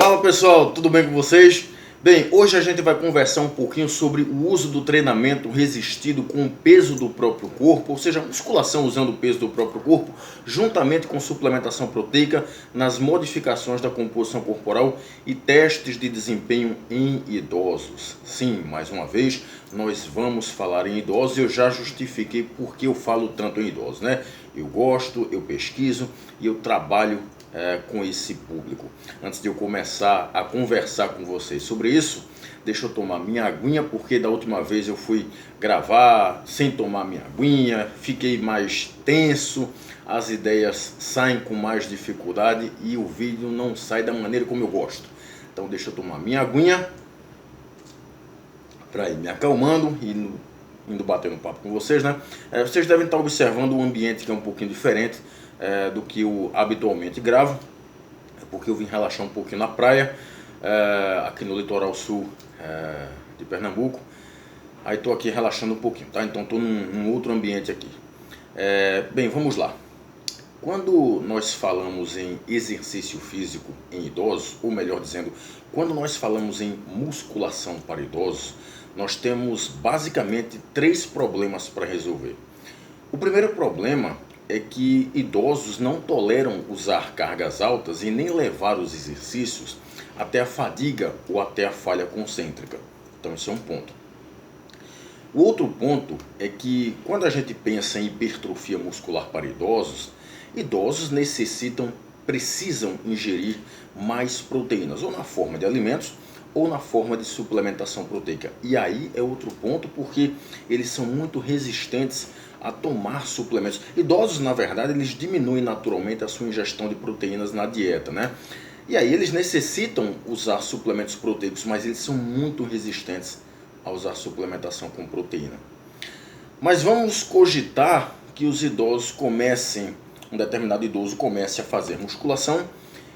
Fala pessoal, tudo bem com vocês? Bem, hoje a gente vai conversar um pouquinho sobre o uso do treinamento resistido com o peso do próprio corpo, ou seja, musculação usando o peso do próprio corpo, juntamente com suplementação proteica nas modificações da composição corporal e testes de desempenho em idosos. Sim, mais uma vez, nós vamos falar em idosos e eu já justifiquei por que eu falo tanto em idosos, né? Eu gosto, eu pesquiso e eu trabalho com esse público. Antes de eu começar a conversar com vocês sobre isso, deixa eu tomar minha aguinha, porque da última vez eu fui gravar sem tomar minha aguinha, fiquei mais tenso, as ideias saem com mais dificuldade e o vídeo não sai da maneira como eu gosto. Então deixa eu tomar minha aguinha para ir me acalmando e indo batendo papo com vocês, né? Vocês devem estar observando um ambiente que é um pouquinho diferente do que eu habitualmente gravo, porque eu vim relaxar um pouquinho na praia, aqui no litoral sul de Pernambuco. Aí estou aqui relaxando um pouquinho, tá? Então estou num outro ambiente aqui. Bem, vamos lá. Quando nós falamos em exercício físico em idosos, ou melhor dizendo, quando nós falamos em musculação para idosos, nós temos basicamente três problemas para resolver. O primeiro problema é que idosos não toleram usar cargas altas e nem levar os exercícios até a fadiga ou até a falha concêntrica. Então esse é um ponto. O outro ponto é que quando a gente pensa em hipertrofia muscular para idosos, idosos precisam ingerir mais proteínas, ou na forma de alimentos, ou na forma de suplementação proteica. E aí é outro ponto, porque eles são muito resistentes a tomar suplementos. Idosos, na verdade, eles diminuem naturalmente a sua ingestão de proteínas na dieta, né? E aí eles necessitam usar suplementos proteicos, mas eles são muito resistentes a usar suplementação com proteína. Mas vamos cogitar que os idosos um determinado idoso comece a fazer musculação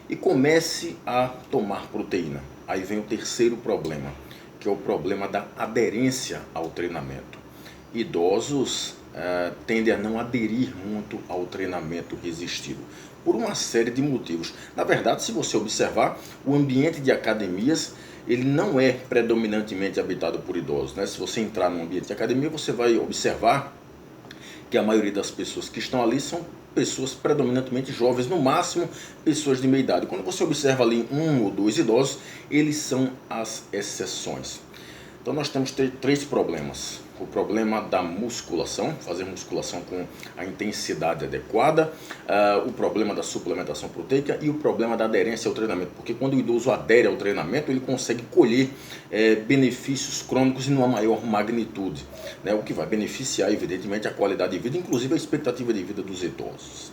e comece a tomar proteína. Aí vem o terceiro problema, que é o problema da aderência ao treinamento. Idosos tendem a não aderir muito ao treinamento resistido, por uma série de motivos. Na verdade, se você observar, o ambiente de academias ele não é predominantemente habitado por idosos, né? Se você entrar num ambiente de academia, você vai observar que a maioria das pessoas que estão ali são pessoas predominantemente jovens, no máximo pessoas de meia idade. Quando você observa ali um ou dois idosos, eles são as exceções. Então nós temos três problemas. O problema da musculação, fazer musculação com a intensidade adequada, o problema da suplementação proteica e o problema da aderência ao treinamento. Porque quando o idoso adere ao treinamento, ele consegue colher benefícios crônicos em uma maior magnitude, né? O que vai beneficiar, evidentemente, a qualidade de vida, inclusive a expectativa de vida dos idosos.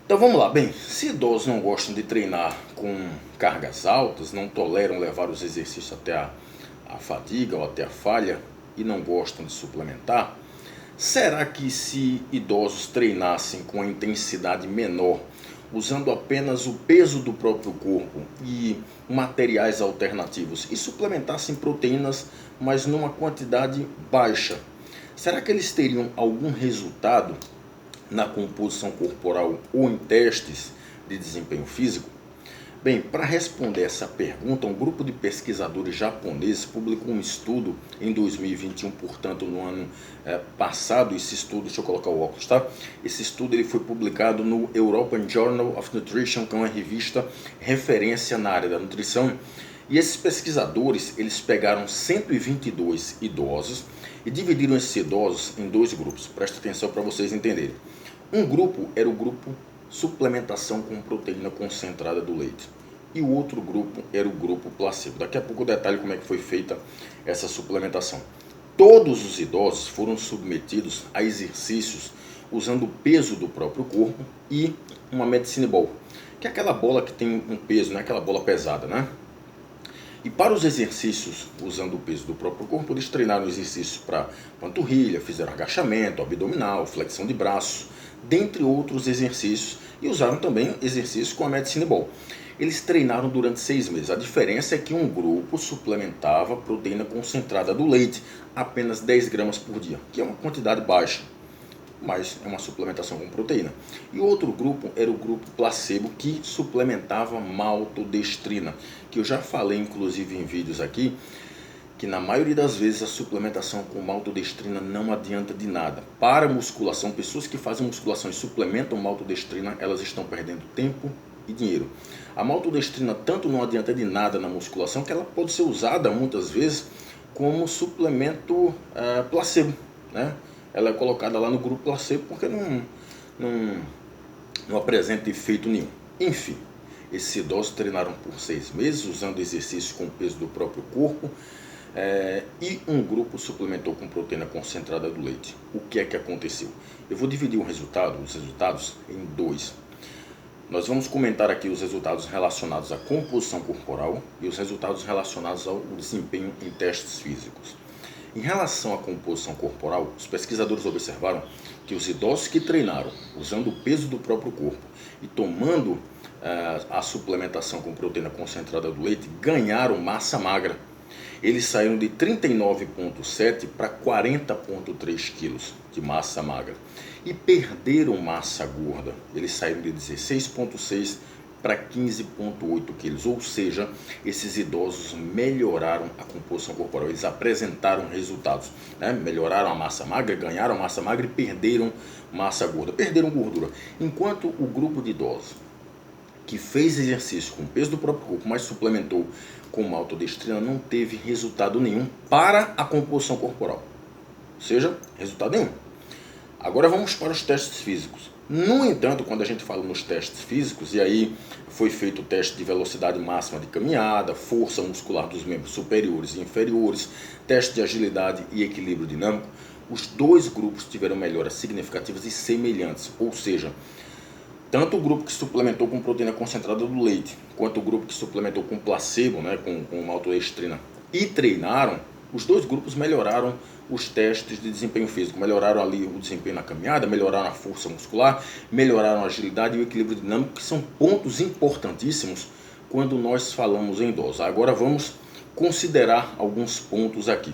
Então vamos lá, bem, se idosos não gostam de treinar com cargas altas, não toleram levar os exercícios até a fadiga ou até a falha, e não gostam de suplementar, será que se idosos treinassem com a intensidade menor, usando apenas o peso do próprio corpo e materiais alternativos, e suplementassem proteínas, mas numa quantidade baixa, será que eles teriam algum resultado na composição corporal ou em testes de desempenho físico? Bem, para responder essa pergunta, um grupo de pesquisadores japoneses publicou um estudo em 2021, portanto no ano passado. Esse estudo, deixa eu colocar o óculos, tá? Esse estudo ele foi publicado no European Journal of Nutrition, que é uma revista referência na área da nutrição. E esses pesquisadores, eles pegaram 122 idosos e dividiram esses idosos em dois grupos. Presta atenção para vocês entenderem. Um grupo era o grupo suplementação com proteína concentrada do leite. E o outro grupo era o grupo placebo. Daqui a pouco eu detalho como é que foi feita essa suplementação. Todos os idosos foram submetidos a exercícios usando o peso do próprio corpo e uma medicine ball, que é aquela bola que tem um peso, né? Aquela bola pesada, né? E para os exercícios usando o peso do próprio corpo, eles treinaram exercícios para panturrilha, fizeram agachamento, abdominal, flexão de braço, dentre outros exercícios, e usaram também exercícios com a medicine ball. Eles treinaram durante 6 meses. A diferença é que um grupo suplementava proteína concentrada do leite, apenas 10 gramas por dia, que é uma quantidade baixa. mas é uma suplementação com proteína. E outro grupo era o grupo placebo, que suplementava maltodestrina, que eu já falei inclusive em vídeos aqui, que na maioria das vezes a suplementação com maltodestrina não adianta de nada. Para musculação, pessoas que fazem musculação e suplementam maltodestrina, elas estão perdendo tempo e dinheiro. A maltodestrina tanto não adianta de nada na musculação, que ela pode ser usada muitas vezes como suplemento placebo, né? Ela é colocada lá no grupo placebo porque não apresenta efeito nenhum. Enfim, esses idosos treinaram por 6 meses usando exercícios com o peso do próprio corpo, e um grupo suplementou com proteína concentrada do leite. O que é que aconteceu? Eu vou dividir os resultados em dois. Nós vamos comentar aqui os resultados relacionados à composição corporal e os resultados relacionados ao desempenho em testes físicos. Em relação à composição corporal, os pesquisadores observaram que os idosos que treinaram usando o peso do próprio corpo e tomando a suplementação com proteína concentrada do leite ganharam massa magra. Eles saíram de 39,7 para 40,3 quilos de massa magra e perderam massa gorda. Eles saíram de 16,6 para 15,8 quilos, ou seja, esses idosos melhoraram a composição corporal, eles apresentaram resultados, né? Melhoraram a massa magra, ganharam massa magra e perderam massa gorda, perderam gordura. Enquanto o grupo de idosos que fez exercício com o peso do próprio corpo, mas suplementou com maltodestrina, não teve resultado nenhum para a composição corporal, ou seja, resultado nenhum. Agora vamos para os testes físicos. No entanto, quando a gente fala nos testes físicos, e aí foi feito o teste de velocidade máxima de caminhada, força muscular dos membros superiores e inferiores, teste de agilidade e equilíbrio dinâmico, os dois grupos tiveram melhoras significativas e semelhantes, ou seja, tanto o grupo que suplementou com proteína concentrada do leite, quanto o grupo que suplementou com placebo, né, com maltodestrina, e treinaram, os dois grupos melhoraram os testes de desempenho físico, melhoraram ali o desempenho na caminhada, melhoraram a força muscular, melhoraram a agilidade e o equilíbrio dinâmico, que são pontos importantíssimos quando nós falamos em idosos. Agora vamos considerar alguns pontos aqui.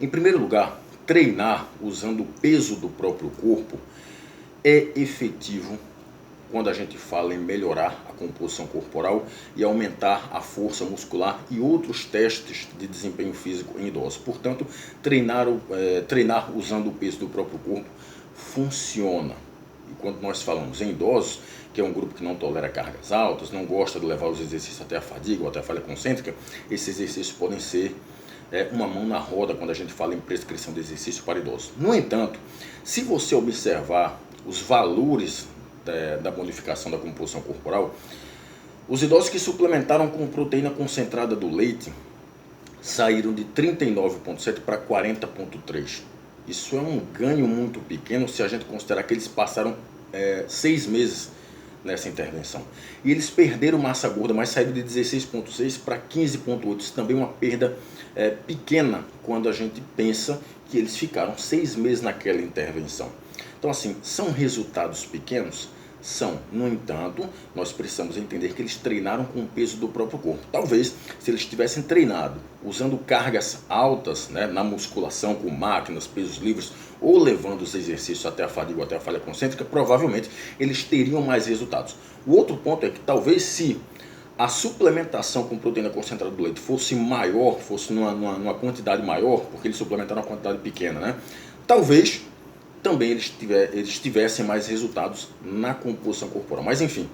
Em primeiro lugar, treinar usando o peso do próprio corpo é efetivo quando a gente fala em melhorar a composição corporal e aumentar a força muscular e outros testes de desempenho físico em idosos. Portanto, treinar usando o peso do próprio corpo funciona. E quando nós falamos em idosos, que é um grupo que não tolera cargas altas, não gosta de levar os exercícios até a fadiga ou até a falha concêntrica, esses exercícios podem ser uma mão na roda quando a gente fala em prescrição de exercício para idosos. No entanto, se você observar os valores da modificação da composição corporal, os idosos que suplementaram com proteína concentrada do leite saíram de 39,7 para 40,3. Isso é um ganho muito pequeno se a gente considerar que eles passaram 6 meses nessa intervenção. E eles perderam massa gorda, mas saíram de 16,6 para 15,8. Isso também é uma perda pequena quando a gente pensa que eles ficaram 6 meses naquela intervenção. Então, assim, são resultados pequenos? São. No entanto, nós precisamos entender que eles treinaram com o peso do próprio corpo. Talvez, se eles tivessem treinado usando cargas altas, né, na musculação, com máquinas, pesos livres, ou levando os exercícios até a fadiga ou até a falha concêntrica, provavelmente eles teriam mais resultados. O outro ponto é que talvez se a suplementação com proteína concentrada do leite fosse maior, fosse numa quantidade maior, porque eles suplementaram uma quantidade pequena, né, talvez também eles tivessem mais resultados na composição corporal. Mas enfim,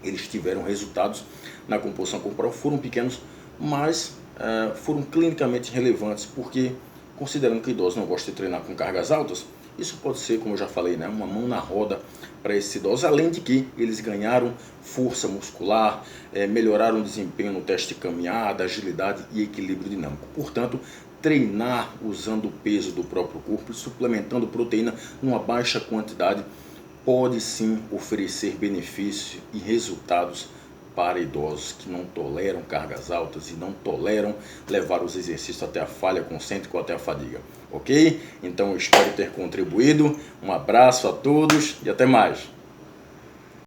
eles tiveram resultados na composição corporal, foram pequenos, mas foram clinicamente relevantes, porque considerando que idosos não gostam de treinar com cargas altas, isso pode ser, como eu já falei, né, uma mão na roda para esses idosos, além de que eles ganharam força muscular, melhoraram o desempenho no teste de caminhada, agilidade e equilíbrio dinâmico. Portanto, treinar usando o peso do próprio corpo e suplementando proteína numa baixa quantidade pode sim oferecer benefícios e resultados para idosos que não toleram cargas altas e não toleram levar os exercícios até a falha concêntrica ou até a fadiga. Ok? Então eu espero ter contribuído. Um abraço a todos e até mais.